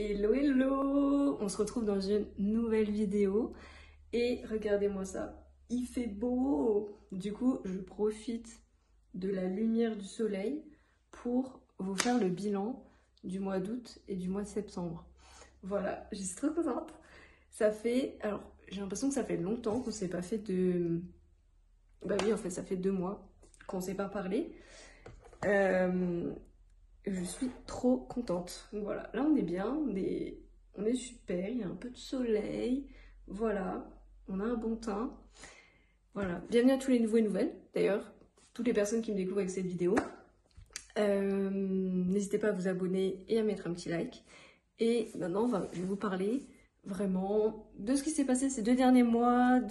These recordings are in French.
Hello hello! On se retrouve dans une nouvelle vidéo et regardez-moi ça, il fait beau! Du coup, je profite de la lumière du soleil pour vous faire le bilan du mois d'août et du mois de septembre. Voilà, je suis trop contente. Ça fait, alors j'ai l'impression que ça fait longtemps qu'on s'est pas fait de... Bah oui, en fait, ça fait 2 mois qu'on s'est pas parlé. Je suis trop contente. Voilà, là on est bien, on est super, il y a un peu de soleil. Voilà, on a un bon teint. Voilà, bienvenue à tous les nouveaux et nouvelles, d'ailleurs, toutes les personnes qui me découvrent avec cette vidéo. N'hésitez pas à vous abonner et à mettre un petit like. Et maintenant, je vais vous parler vraiment de ce qui s'est passé ces 2 derniers mois,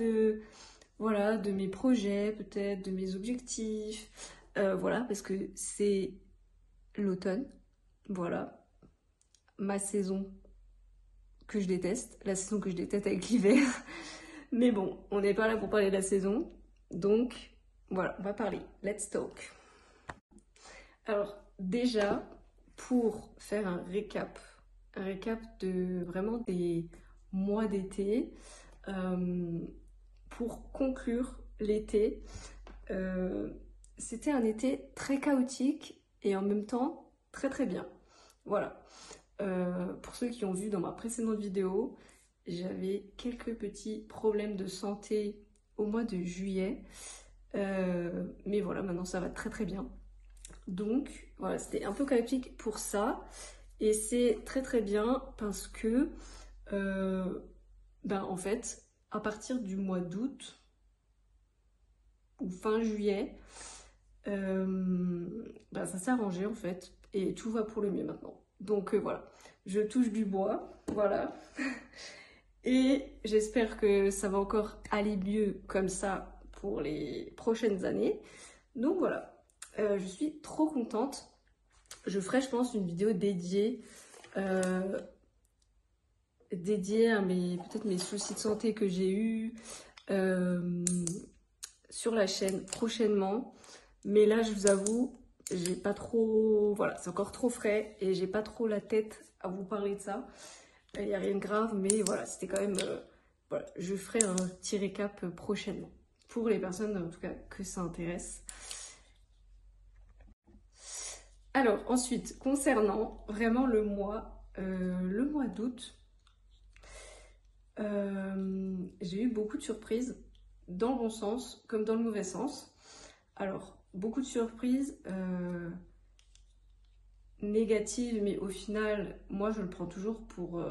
voilà, de mes projets, peut-être, de mes objectifs. Voilà, parce que c'est l'automne, voilà, ma saison que je déteste, la saison que je déteste avec l'hiver. Mais bon, on n'est pas là pour parler de la saison, donc voilà, on va parler. Let's talk. Alors déjà, pour faire un récap de vraiment des mois d'été, pour conclure l'été, c'était un été très chaotique et en même temps très très bien. Voilà. Pour ceux qui ont vu dans ma précédente vidéo, j'avais quelques petits problèmes de santé au mois de juillet. Mais voilà, maintenant ça va très très bien. Donc voilà, c'était un peu chaotique pour ça. Et c'est très très bien parce que, en fait, à partir du mois d'août ou fin juillet, ça s'est arrangé en fait. Et tout va pour le mieux maintenant. Donc voilà, je touche du bois, voilà. Et j'espère que ça va encore aller mieux comme ça pour les prochaines années. Donc voilà, je suis trop contente. Je ferai, je pense, une vidéo dédiée à peut-être mes soucis de santé que j'ai eus sur la chaîne prochainement. Mais là, je vous avoue, j'ai pas trop... Voilà, c'est encore trop frais et j'ai pas trop la tête à vous parler de ça. Il n'y a rien de grave, mais voilà, c'était quand même... voilà, je ferai un petit récap prochainement. Pour les personnes, en tout cas, que ça intéresse. Alors, ensuite, concernant vraiment le mois d'août, j'ai eu beaucoup de surprises, dans le bon sens comme dans le mauvais sens. Alors, beaucoup de surprises négatives, mais au final, moi, je le prends toujours pour...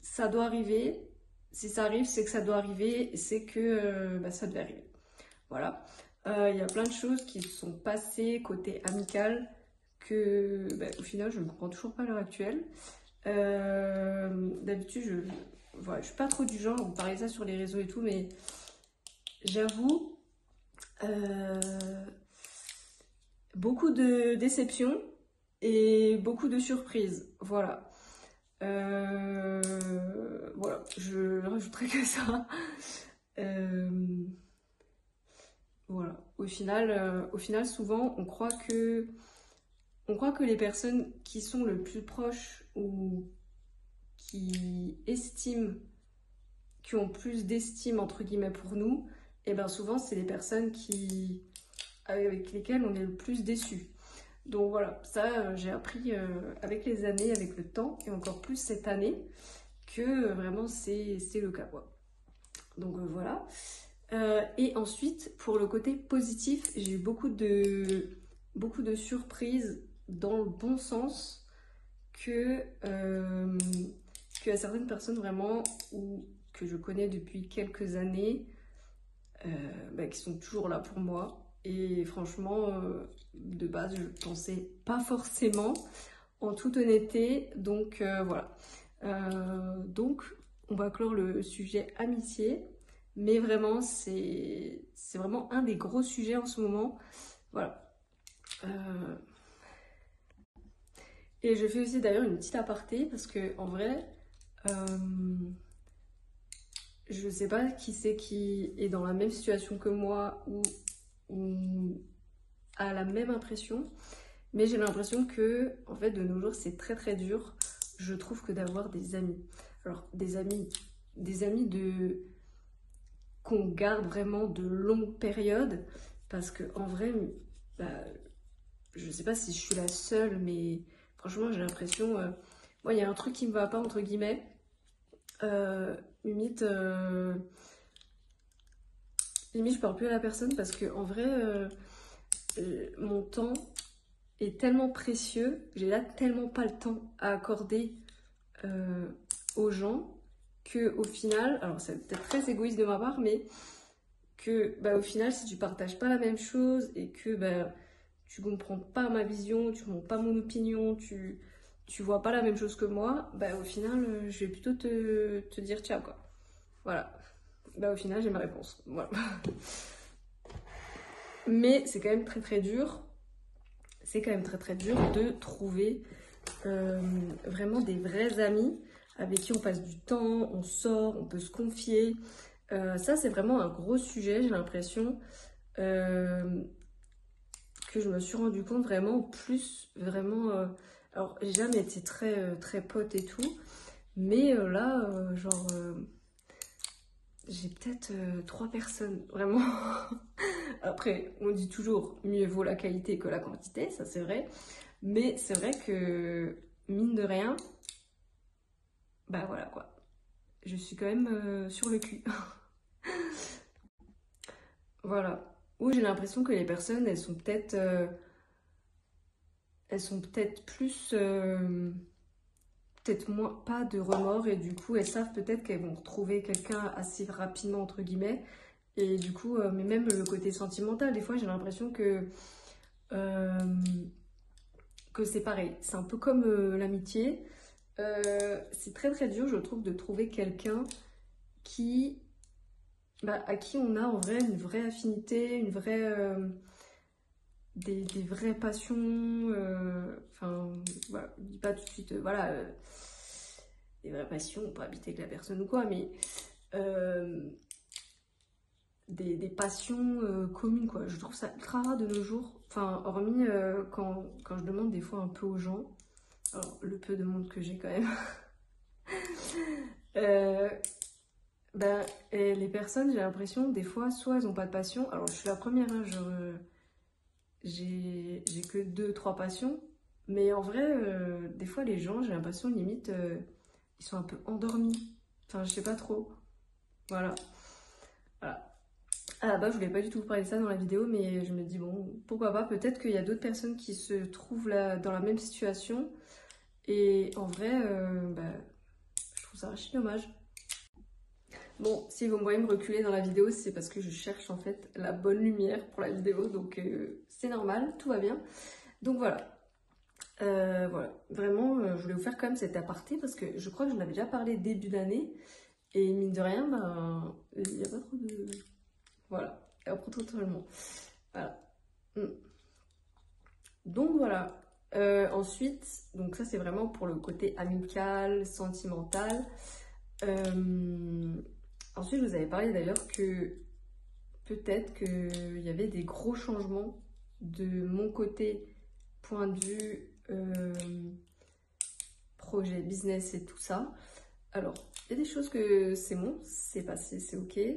ça doit arriver. Si ça arrive, c'est que ça doit arriver, c'est que ça devait arriver. Voilà. Il y a plein de choses qui se sont passées côté amical que, au final, je ne comprends toujours pas à l'heure actuelle. D'habitude, voilà, je suis pas trop du genre, vous parlez de ça sur les réseaux et tout, mais j'avoue, beaucoup de déceptions et beaucoup de surprises. Voilà. Voilà, je ne rajouterai que ça. Voilà. Au final, souvent, on croit que les personnes qui sont le plus proches ou qui ont plus d'estime entre guillemets pour nous, et bien souvent c'est les personnes avec lesquelles on est le plus déçu. Donc voilà, ça j'ai appris avec les années, avec le temps, et encore plus cette année, que vraiment c'est le cas quoi. Donc voilà. Et ensuite, pour le côté positif, j'ai eu beaucoup de surprises dans le bon sens que à certaines personnes vraiment, ou que je connais depuis quelques années, qui sont toujours là pour moi. Et franchement, de base, je pensais pas forcément, en toute honnêteté. Donc voilà. Donc, on va clore le sujet amitié. Mais vraiment, c'est vraiment un des gros sujets en ce moment. Voilà. Et je fais aussi d'ailleurs une petite aparté parce que en vrai, je sais pas qui c'est qui est dans la même situation que moi ou a la même impression, mais j'ai l'impression que en fait de nos jours c'est très très dur je trouve que d'avoir des amis, alors des amis qu'on garde vraiment de longues périodes, parce que en vrai, bah, je sais pas si je suis la seule, mais franchement j'ai l'impression, moi il y a un truc qui me va pas entre guillemets, limite, limite je parle plus à la personne parce que en vrai, mon temps est tellement précieux, j'ai là tellement pas le temps à accorder euh, aux gens que au final, alors c'est peut-être très égoïste de ma part, mais que bah, au final, si tu partages pas la même chose et que bah, tu comprends pas ma vision, tu comprends pas mon opinion, tu vois pas la même chose que moi, bah au final, je vais plutôt te dire ciao quoi. Voilà. Bah au final, j'ai ma réponse. Voilà. Mais c'est quand même très dur. C'est quand même très dur de trouver vraiment des vrais amis avec qui on passe du temps, on sort, on peut se confier. Ça, c'est vraiment un gros sujet, j'ai l'impression que je me suis rendu compte vraiment plus, vraiment... alors, j'ai jamais été très pote et tout, mais là, genre, j'ai peut-être 3 personnes, vraiment. Après, on dit toujours, mieux vaut la qualité que la quantité, ça c'est vrai. Mais c'est vrai que, mine de rien, bah voilà quoi. Je suis quand même sur le cul. Voilà. Où j'ai l'impression que les personnes, elles sont peut-être plus, peut-être moins, pas de remords et du coup, elles savent peut-être qu'elles vont retrouver quelqu'un assez rapidement, entre guillemets. Et du coup, mais même le côté sentimental, des fois, j'ai l'impression euh, que c'est pareil. C'est un peu comme l'amitié. C'est très dur, je trouve, de trouver quelqu'un qui, bah, à qui on a en vrai une vraie affinité, une vraie, des vraies passions. Enfin, voilà, je dis pas tout de suite, voilà, des vraies passions, pas habiter avec la personne ou quoi, mais euh, des passions communes, quoi. Je trouve ça ultra rare de nos jours. Enfin, hormis quand je demande des fois un peu aux gens, alors le peu de monde que j'ai quand même. euh, Ben, et les personnes, j'ai l'impression, des fois, soit elles n'ont pas de passion. Alors, je suis la première, hein, j'ai que 2, 3 passions. Mais en vrai, des fois, les gens, j'ai l'impression, limite, ils sont un peu endormis. Enfin, je sais pas trop. Voilà. Voilà. À la base, je voulais pas du tout vous parler de ça dans la vidéo, mais je me dis, bon, pourquoi pas, peut-être qu'il y a d'autres personnes qui se trouvent là, dans la même situation. Et en vrai, bah, je trouve ça archi dommage. Bon, si vous me voyez me reculer dans la vidéo, c'est parce que je cherche en fait la bonne lumière pour la vidéo, donc c'est normal, tout va bien. Donc voilà, voilà. Vraiment, je voulais vous faire quand même cet aparté parce que je crois que j'en avais déjà parlé début d'année, et mine de rien, ben, il n'y a pas trop de... Voilà, il n'y a pas trop totalement. Voilà. Mm. Donc voilà. Ensuite, donc ça c'est vraiment pour le côté amical, sentimental. Ensuite, je vous avais parlé d'ailleurs que peut-être qu'il y avait des gros changements de mon côté, point de vue projet, business et tout ça. Alors, il y a des choses que c'est bon, c'est passé, c'est ok. Et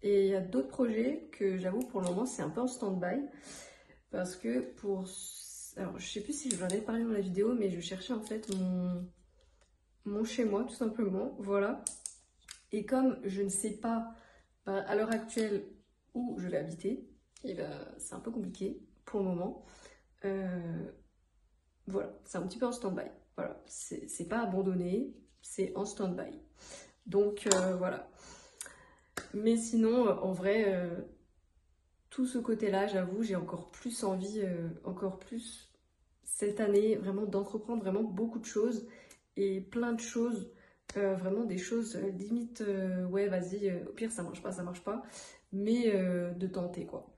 il y a d'autres projets que j'avoue pour le moment c'est un peu en stand-by. Parce que pour... Alors, je sais plus si je vous en avais parlé dans la vidéo, mais je cherchais en fait mon chez-moi tout simplement. Voilà. Et comme je ne sais pas à l'heure actuelle où je vais habiter, et ben, c'est un peu compliqué pour le moment. Voilà, c'est un petit peu en stand-by. Voilà, c'est pas abandonné, c'est en stand-by. Donc voilà. Mais sinon, en vrai, tout ce côté-là, j'avoue, j'ai encore plus envie, encore plus cette année, vraiment d'entreprendre vraiment beaucoup de choses et plein de choses. Vraiment des choses limite, ouais, vas-y, au pire ça marche pas, mais de tenter quoi.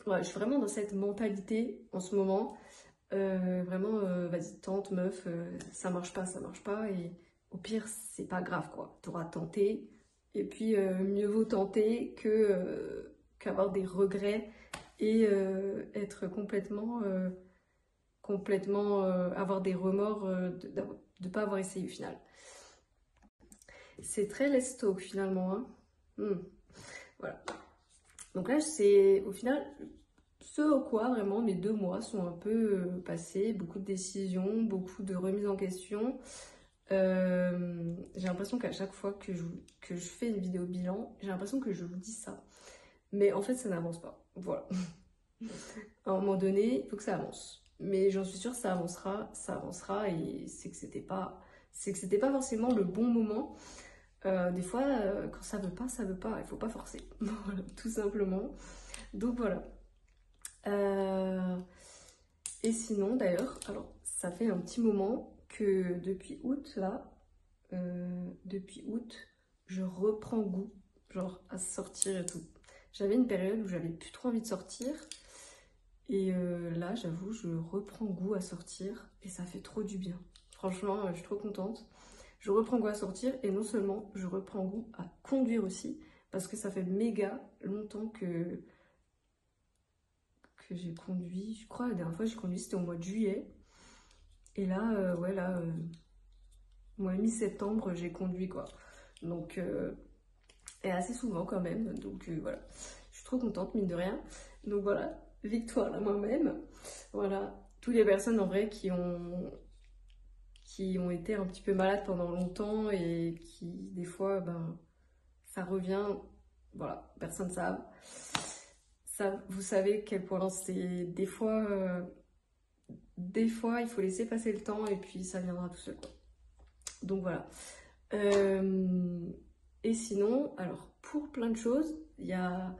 Ouais, je suis vraiment dans cette mentalité en ce moment. Vraiment, vas-y, tente, meuf, ça marche pas, et au pire, c'est pas grave, quoi. T'auras tenté, et puis mieux vaut tenter que qu'avoir des regrets et être complètement complètement avoir des remords de ne pas avoir essayé au final. C'est très let's talk finalement. Hein. Voilà. Donc là, c'est au final ce au quoi vraiment mes 2 mois sont un peu passés. Beaucoup de décisions, beaucoup de remises en question. J'ai l'impression qu'à chaque fois que je fais une vidéo bilan, j'ai l'impression que je vous dis ça. Mais en fait, ça n'avance pas. Voilà. À un moment donné, il faut que ça avance. Mais j'en suis sûre, ça avancera et c'est que c'était pas forcément le bon moment. Des fois, quand ça veut pas, il faut pas forcer. Voilà, tout simplement. Donc voilà. Et sinon, d'ailleurs, alors ça fait un petit moment que depuis août, là, depuis août, je reprends goût, genre à sortir et tout. J'avais une période où j'avais plus trop envie de sortir. Et là, j'avoue, je reprends goût à sortir et ça fait trop du bien. Franchement, je suis trop contente. Je reprends goût à sortir et non seulement je reprends goût à conduire aussi parce que ça fait méga longtemps que j'ai conduit. Je crois la dernière fois que j'ai conduit c'était au mois de juillet. Et là, ouais, là, mois mi-septembre, j'ai conduit quoi. Donc, et assez souvent quand même. Donc voilà, je suis trop contente, mine de rien. Donc voilà, victoire à moi-même. Voilà, toutes les personnes en vrai qui ont été un petit peu malades pendant longtemps et qui, des fois, ben, ça revient. Voilà, personne ne sait. Ça, vous savez quel point c'est. Des fois, il faut laisser passer le temps et puis ça viendra tout seul. Donc voilà. Et sinon, alors pour plein de choses, il y a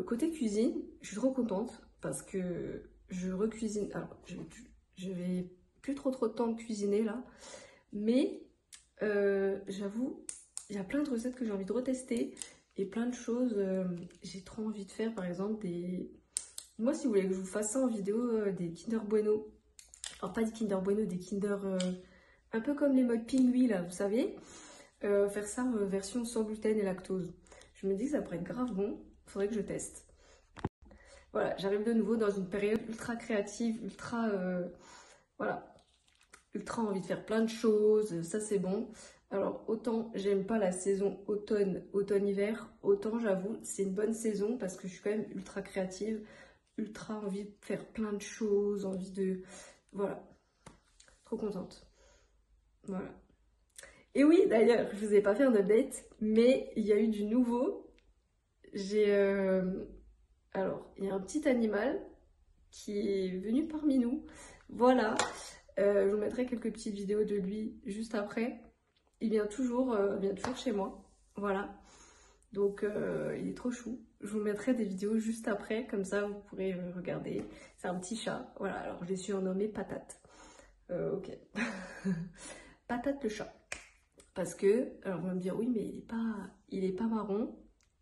côté cuisine, je suis trop contente parce que je recuisine. Alors, je vais plus trop de temps de cuisiner là, mais j'avoue, il y a plein de recettes que j'ai envie de retester et plein de choses. J'ai trop envie de faire, par exemple, des. Moi, si vous voulez que je vous fasse ça en vidéo, des Kinder Bueno. Alors, pas des Kinder Bueno, des Kinder un peu comme les modes pingui là, vous savez. Faire ça version sans gluten et lactose. Je me dis que ça pourrait être grave bon. Faudrait que je teste. Voilà, j'arrive de nouveau dans une période ultra créative, voilà, ultra envie de faire plein de choses, ça c'est bon. Alors autant j'aime pas la saison automne-hiver, autant j'avoue c'est une bonne saison parce que je suis quand même ultra créative, ultra envie de faire plein de choses, envie de... Voilà, trop contente. Voilà. Et oui, d'ailleurs, je vous ai pas fait un update, mais il y a eu du nouveau. J'ai... Alors, il y a un petit animal qui est venu parmi nous. Voilà, je vous mettrai quelques petites vidéos de lui juste après. Il vient toujours chez moi. Voilà, donc il est trop chou. Je vous mettrai des vidéos juste après, comme ça vous pourrez regarder. C'est un petit chat. Voilà, alors je l'ai surnommé Patate. Ok. Patate le chat. Parce que, alors on va me dire, oui, mais il est pas marron,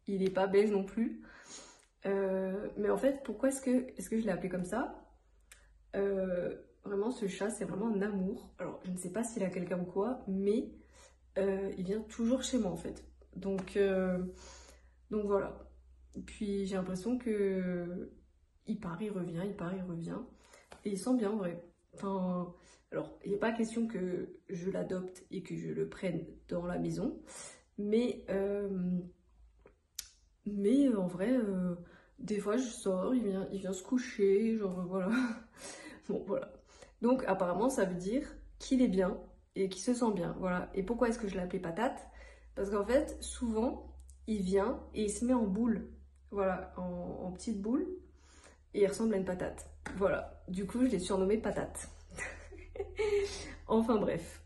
il est pas beige non plus. Mais en fait, pourquoi est-ce que je l'ai appelé comme ça? Vraiment, ce chat, c'est vraiment un amour. Alors, je ne sais pas s'il a quelqu'un ou quoi, mais il vient toujours chez moi, en fait. Donc voilà. Et puis, j'ai l'impression que il part, il revient, il part, il revient. Et il sent bien, en vrai. Enfin, alors, il n'est pas question que je l'adopte et que je le prenne dans la maison. Mais en vrai, des fois, je sors, il vient se coucher, genre, voilà. Bon, voilà. Donc, apparemment, ça veut dire qu'il est bien et qu'il se sent bien. Voilà. Et pourquoi est-ce que je l'ai appelé Patate? Parce qu'en fait, souvent, il vient et il se met en boule. Voilà, en petite boule. Et il ressemble à une patate. Voilà. Du coup, je l'ai surnommé Patate. Enfin, bref.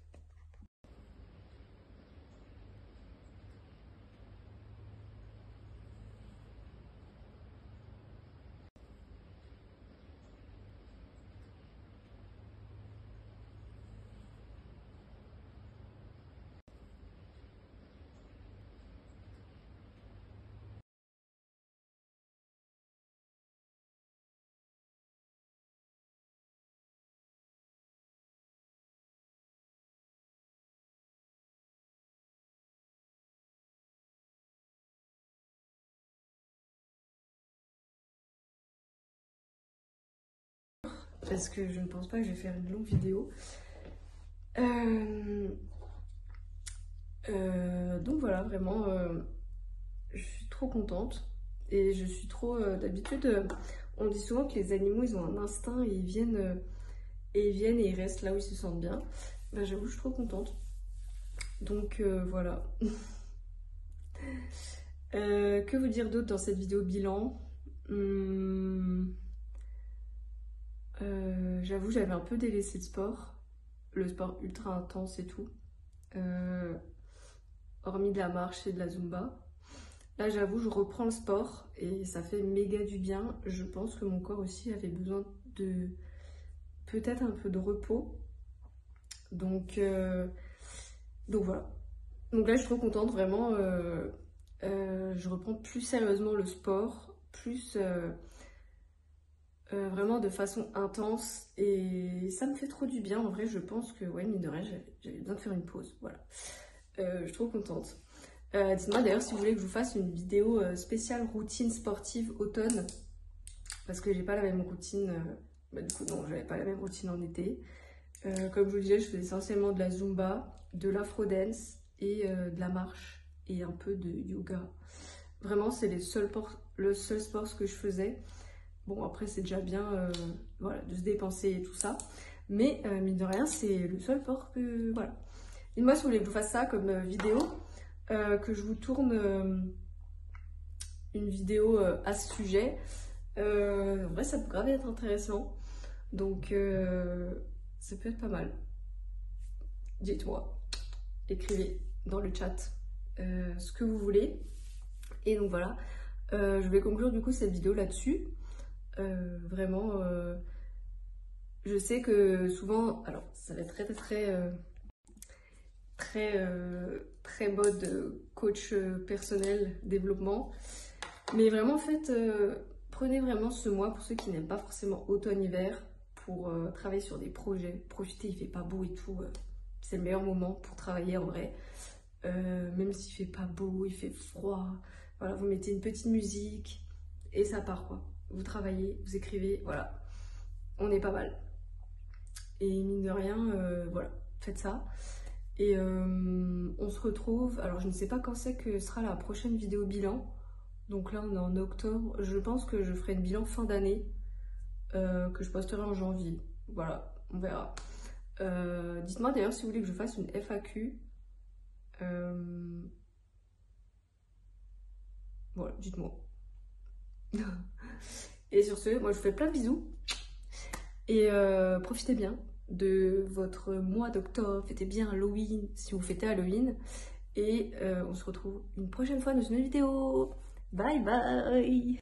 parce que je ne pense pas que je vais faire une longue vidéo. Donc voilà, vraiment, je suis trop contente. Et je suis trop... d'habitude, on dit souvent que les animaux, ils ont un instinct et ils viennent et ils restent là où ils se sentent bien. Bah, j'avoue, je suis trop contente. Donc voilà. Que vous dire d'autre dans cette vidéo bilan? J'avoue, j'avais un peu délaissé le sport ultra intense et tout. Hormis de la marche et de la zumba. Là, j'avoue, je reprends le sport et ça fait méga du bien. Je pense que mon corps aussi avait besoin de peut-être un peu de repos. Donc voilà. Donc là, je suis trop contente, vraiment. Je reprends plus sérieusement le sport, plus vraiment de façon intense. Et ça me fait trop du bien. En vrai, je pense que, ouais, mine de rien, j'avais besoin de faire une pause. Voilà. Je suis trop contente. Dites-moi d'ailleurs si vous voulez que je vous fasse une vidéo spéciale routine sportive automne. Parce que j'ai pas la même routine. Du coup, non, j'avais pas la même routine en été. Comme je vous le disais, je faisais essentiellement de la zumba, de l'afro-dance et de la marche et un peu de yoga. Vraiment, c'est le seul sport que je faisais. Bon, après, c'est déjà bien voilà, de se dépenser et tout ça. Mais mine de rien, c'est le seul sport que... Voilà. Dites-moi si vous voulez que je vous fasse ça comme vidéo. Que je vous tourne une vidéo à ce sujet. En vrai, ça peut grave être intéressant. Donc, ça peut être pas mal. Dites-moi, écrivez dans le chat ce que vous voulez. Et donc voilà, je vais conclure du coup cette vidéo là-dessus. Vraiment, je sais que souvent, alors ça va être très mode coach personnel, développement. Mais vraiment, en fait, prenez vraiment ce mois, pour ceux qui n'aiment pas forcément automne-hiver, pour travailler sur des projets. Profitez, il fait pas beau et tout. C'est le meilleur moment pour travailler en vrai. Même s'il fait pas beau, il fait froid. Voilà, vous mettez une petite musique et ça part quoi. Vous travaillez, vous écrivez, voilà. On est pas mal. Et mine de rien, voilà, faites ça. Et on se retrouve, alors je ne sais pas quand c'est que sera la prochaine vidéo bilan. Donc là on est en octobre, je pense que je ferai une bilan fin d'année que je posterai en janvier. Voilà, on verra. Dites-moi d'ailleurs si vous voulez que je fasse une FAQ. Voilà, dites-moi. Et sur ce, moi je vous fais plein de bisous. Et profitez bien de votre mois d'octobre. Fêtez bien Halloween si vous fêtez Halloween. Et on se retrouve une prochaine fois dans une nouvelle vidéo. Bye bye!